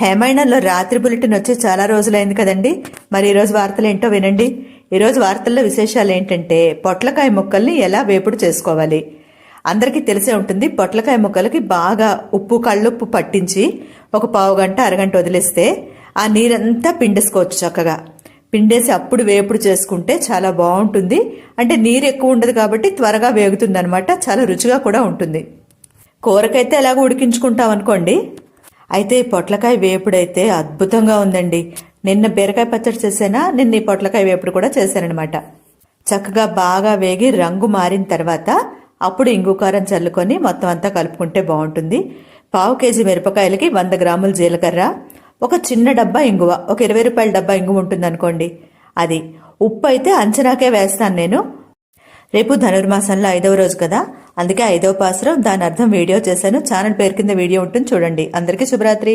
హేమాయణంలో రాత్రి బులెటిన్ వచ్చి చాలా రోజులైంది కదండి. మరి ఈరోజు వార్తలు ఏంటో వినండి. ఈరోజు వార్తల్లో విశేషాలు ఏంటంటే పొట్లకాయ ముక్కల్ని ఎలా వేపుడు చేసుకోవాలి. అందరికీ తెలిసే ఉంటుంది. పొట్లకాయ ముక్కలకి బాగా ఉప్పు కళ్ళుప్పు పట్టించి ఒక పావు గంట అరగంట వదిలేస్తే ఆ నీరంతా పిండేసుకోవచ్చు. చక్కగా పిండేసి అప్పుడు వేపుడు చేసుకుంటే చాలా బాగుంటుంది. అంటే నీరు ఎక్కువ ఉండదు కాబట్టి త్వరగా వేగుతుంది అనమాట. చాలా రుచిగా కూడా ఉంటుంది. కూరకైతే ఎలాగో ఉడికించుకుంటాం అనుకోండి. అయితే ఈ పొట్లకాయ వేపుడైతే అద్భుతంగా ఉందండి. నిన్న బీరకాయ పచ్చడి చేసానా, నిన్న ఈ పొట్లకాయ వేపుడు కూడా చేశానమాట. చక్కగా బాగా వేగి రంగు మారిన తర్వాత అప్పుడు ఇంగు కారం చల్లుకొని మొత్తం అంతా కలుపుకుంటే బాగుంటుంది. పావు కేజీ మిరపకాయలకి 100 గ్రాముల జీలకర్ర, ఒక చిన్న డబ్బా ఇంగువ, ఒక 20 రూపాయల డబ్బా ఇంగువ ఉంటుంది అనుకోండి. అది ఉప్పు అయితే అంచనాకే వేస్తాను నేను. రేపు ధనుర్మాసంలో 5వ రోజు కదా, అందుకే 5వ పాసురం. దాని అర్థం వీడియో చేశాను. ఛానల్ పేరు కింద వీడియో ఉంటుంది చూడండి. అందరికీ శుభరాత్రి.